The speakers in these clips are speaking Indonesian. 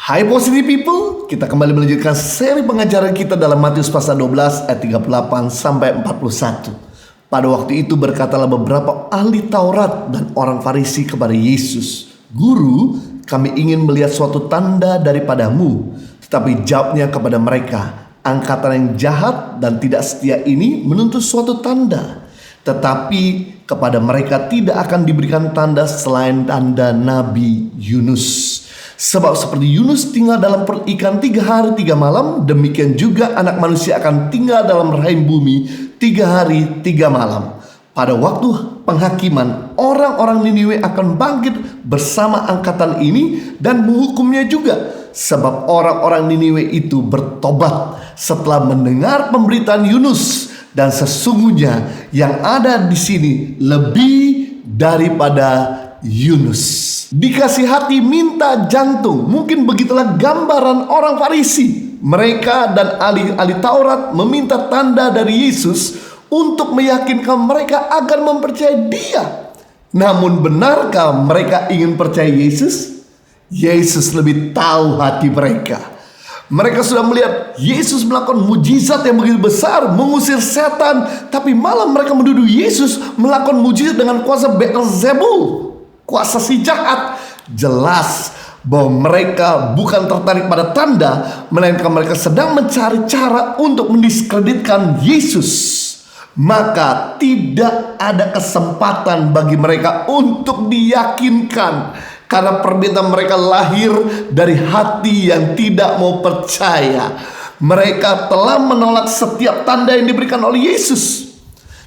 Hai Positive People, kita kembali melanjutkan seri pengajaran kita dalam Matius pasal 12 ayat 38 sampai 41. Pada waktu itu berkatalah beberapa ahli Taurat dan orang Farisi kepada Yesus, "Guru, kami ingin melihat suatu tanda daripadamu." Tetapi jawabnya kepada mereka, "Angkatan yang jahat dan tidak setia ini menuntut suatu tanda. Tetapi kepada mereka tidak akan diberikan tanda selain tanda Nabi Yunus. Sebab seperti Yunus tinggal dalam perut ikan 3 hari 3 malam, demikian juga anak manusia akan tinggal dalam rahim bumi 3 hari 3 malam. Pada waktu penghakiman, orang-orang Niniwe akan bangkit bersama angkatan ini dan menghukumnya juga. Sebab orang-orang Niniwe itu bertobat setelah mendengar pemberitaan Yunus. Dan sesungguhnya yang ada di sini lebih daripada Yunus." Dikasih hati minta jantung. Mungkin begitulah gambaran orang Farisi. Mereka dan ahli Taurat meminta tanda dari Yesus untuk meyakinkan mereka agar mempercayai Dia. Namun benarkah mereka ingin percaya Yesus? Yesus lebih tahu hati mereka. Mereka sudah melihat Yesus melakukan mujizat yang begitu besar, mengusir setan, tapi malah mereka menuduh Yesus melakukan mujizat dengan kuasa Beelzebul, kuasa si jahat. Jelas bahwa mereka bukan tertarik pada tanda, melainkan mereka sedang mencari cara untuk mendiskreditkan Yesus. Maka tidak ada kesempatan bagi mereka untuk diyakinkan, karena permintaan mereka lahir dari hati yang tidak mau percaya. Mereka telah menolak setiap tanda yang diberikan oleh Yesus.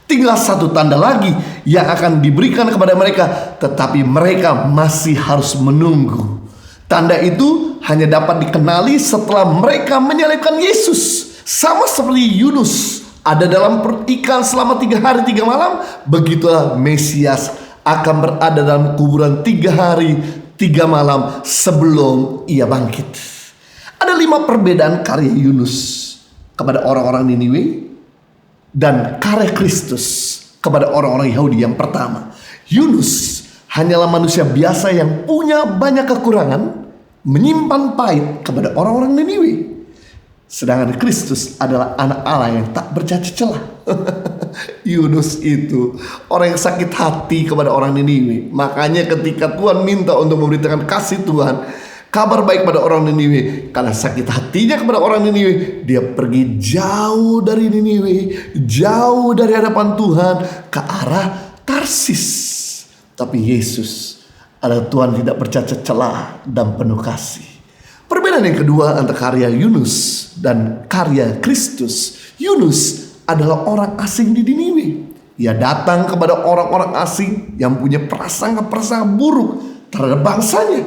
Tinggal satu tanda lagi yang akan diberikan kepada mereka, tetapi mereka masih harus menunggu. Tanda itu hanya dapat dikenali setelah mereka menyalibkan Yesus. Sama seperti Yunus ada dalam perut ikan selama 3 hari 3 malam, begitulah Mesias akan berada dalam kuburan 3 hari 3 malam sebelum ia bangkit. Ada 5 perbedaan karya Yunus kepada orang-orang Niniwe dan karya Kristus kepada orang-orang Yahudi. Yang pertama, Yunus hanyalah manusia biasa yang punya banyak kekurangan, menyimpan pahit kepada orang-orang Niniwe. Sedangkan Kristus adalah anak Allah yang tak bercacat celah. Yunus itu orang yang sakit hati kepada orang Niniwe. Makanya ketika Tuhan minta untuk memberitakan kasih Tuhan, kabar baik pada orang Niniwe, karena sakit hatinya kepada orang Niniwe, dia pergi jauh dari Niniwe, jauh dari hadapan Tuhan ke arah Tarsis. Tapi Yesus adalah Tuhan tidak bercacat celah dan penuh kasih. Perbedaan yang kedua antara karya Yunus dan karya Kristus. Yunus adalah orang asing di Niniwe. Ia datang kepada orang-orang asing yang punya prasangka-prasangka buruk terhadap bangsanya.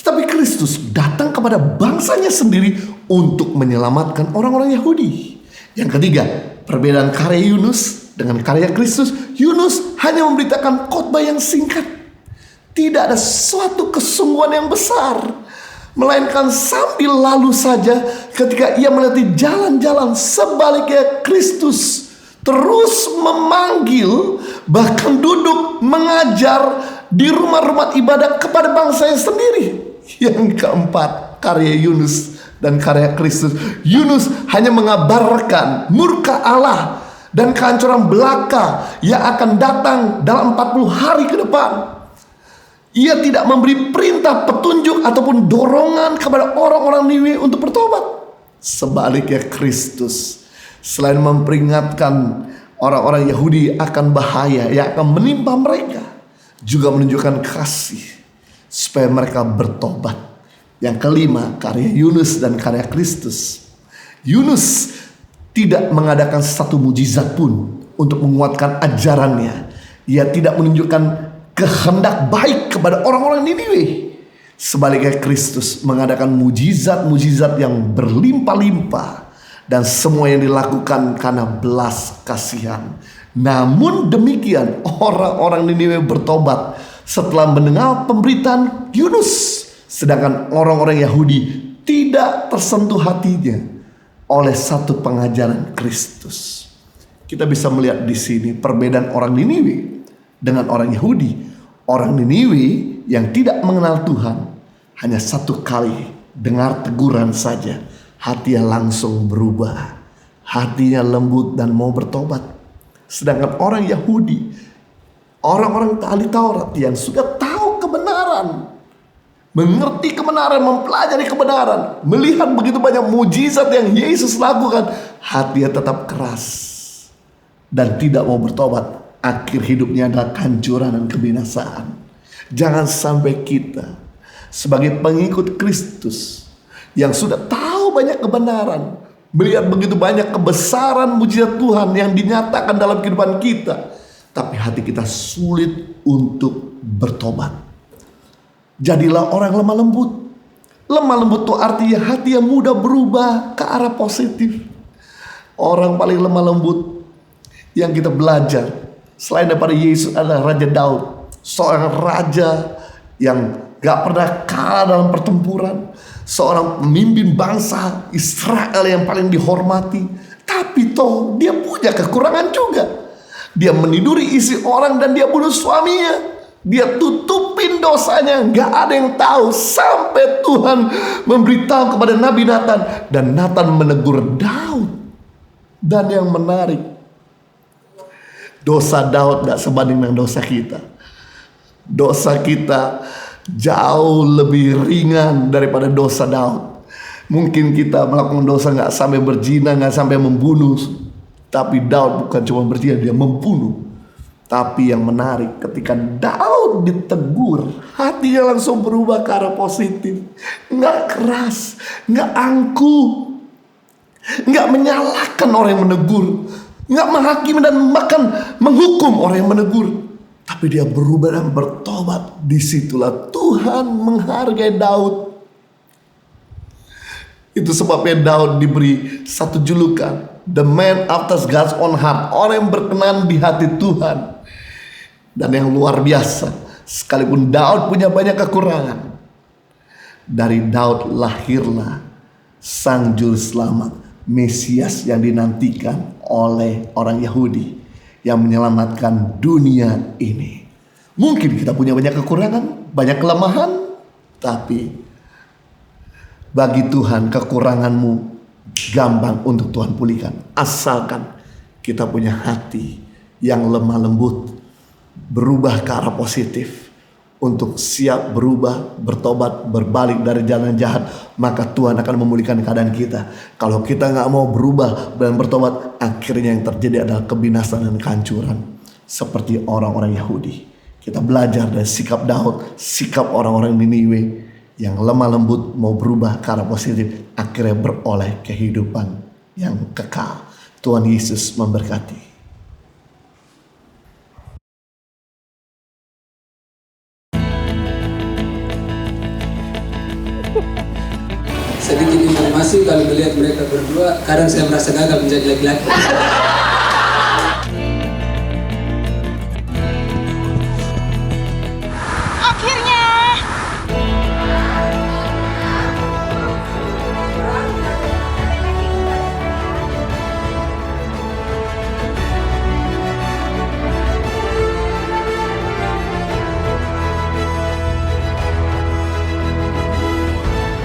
Tetapi Kristus datang kepada bangsanya sendiri untuk menyelamatkan orang-orang Yahudi. Yang ketiga, perbedaan karya Yunus dengan karya Kristus. Yunus hanya memberitakan khotbah yang singkat. Tidak ada suatu kesungguhan yang besar, melainkan sambil lalu saja ketika ia melewati jalan-jalan. Sebaliknya Kristus terus memanggil, bahkan duduk mengajar di rumah-rumah ibadah kepada bangsanya sendiri. Yang keempat, karya Yunus dan karya Kristus. Yunus hanya mengabarkan murka Allah dan kehancuran belaka yang akan datang dalam 40 hari ke depan. Ia tidak memberi perintah, petunjuk ataupun dorongan kepada orang-orang Niniwe untuk bertobat. Sebaliknya Kristus, selain memperingatkan orang-orang Yahudi akan bahaya yang akan menimpa mereka, juga menunjukkan kasih supaya mereka bertobat. Yang kelima, karya Yunus dan karya Kristus. Yunus tidak mengadakan satu mujizat pun untuk menguatkan ajarannya. Ia tidak menunjukkan kehendak baik kepada orang-orang Niniwe. Sebaliknya Kristus mengadakan mujizat-mujizat yang berlimpah-limpah, dan semua yang dilakukan karena belas kasihan. Namun demikian, orang-orang Niniwe bertobat setelah mendengar pemberitaan Yunus, sedangkan orang-orang Yahudi tidak tersentuh hatinya oleh satu pengajaran Kristus. Kita bisa melihat di sini perbedaan orang Niniwe dengan orang Yahudi. Orang Niniwe yang tidak mengenal Tuhan hanya satu kali dengar teguran saja, hatinya langsung berubah. Hatinya lembut dan mau bertobat. Sedangkan orang Yahudi, orang-orang ahli Taurat yang sudah tahu kebenaran, mengerti kebenaran, mempelajari kebenaran, melihat begitu banyak mujizat yang Yesus lakukan, hatinya tetap keras dan tidak mau bertobat. Akhir hidupnya adalah kehancuran dan kebinasaan. Jangan sampai kita sebagai pengikut Kristus yang sudah tahu banyak kebenaran, melihat begitu banyak kebesaran mujizat Tuhan yang dinyatakan dalam kehidupan kita, tapi hati kita sulit untuk bertobat. Jadilah orang lemah lembut. Lemah lembut itu artinya hati yang mudah berubah ke arah positif. Orang paling lemah lembut yang kita belajar selain daripada Yesus adalah Raja Daud. Seorang raja yang gak pernah kalah dalam pertempuran. Seorang pemimpin bangsa Israel yang paling dihormati. Tapi toh dia punya kekurangan juga. Dia meniduri isi orang dan dia bunuh suaminya. Dia tutupin dosanya, gak ada yang tahu. Sampai Tuhan memberitahu kepada Nabi Nathan. Dan Nathan menegur Daud. Dan yang menarik, dosa Daud gak sebanding dengan dosa kita. Dosa kita jauh lebih ringan daripada dosa Daud. Mungkin kita melakukan dosa gak sampai berzina, gak sampai membunuh. Tapi Daud bukan cuma berzina, dia membunuh. Tapi yang menarik, ketika Daud ditegur, hatinya langsung berubah ke arah positif. Gak keras, gak angkuh, gak menyalahkan orang yang menegur, gak menghakimi dan bahkan menghukum orang yang menegur. Tapi dia berubah dan bertobat. Disitulah Tuhan menghargai Daud. Itu sebabnya Daud diberi satu julukan, the man after God's own heart. Orang yang berkenan di hati Tuhan. Dan yang luar biasa, sekalipun Daud punya banyak kekurangan, dari Daud lahirlah Sang Juru Selamat, Mesias yang dinantikan oleh orang Yahudi, yang menyelamatkan dunia ini. Mungkin kita punya banyak kekurangan, banyak kelemahan, tapi bagi Tuhan kekuranganmu gampang untuk Tuhan pulihkan. Asalkan kita punya hati yang lemah lembut, berubah ke arah positif, untuk siap berubah, bertobat, berbalik dari jalan jahat, maka Tuhan akan memulihkan keadaan kita. Kalau kita gak mau berubah dan bertobat, akhirnya yang terjadi adalah kebinasaan dan kehancuran. Seperti orang-orang Yahudi. Kita belajar dari sikap Daud, sikap orang-orang Niniwe yang lemah lembut mau berubah ke arah positif, akhirnya beroleh kehidupan yang kekal. Tuhan Yesus memberkati. Sedikit informasi, kalau melihat mereka berdua, kadang saya merasa gagal menjadi laki-laki. Akhirnya.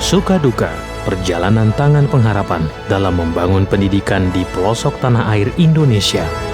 Suka duka, perjalanan tangan pengharapan dalam membangun pendidikan di pelosok tanah air Indonesia.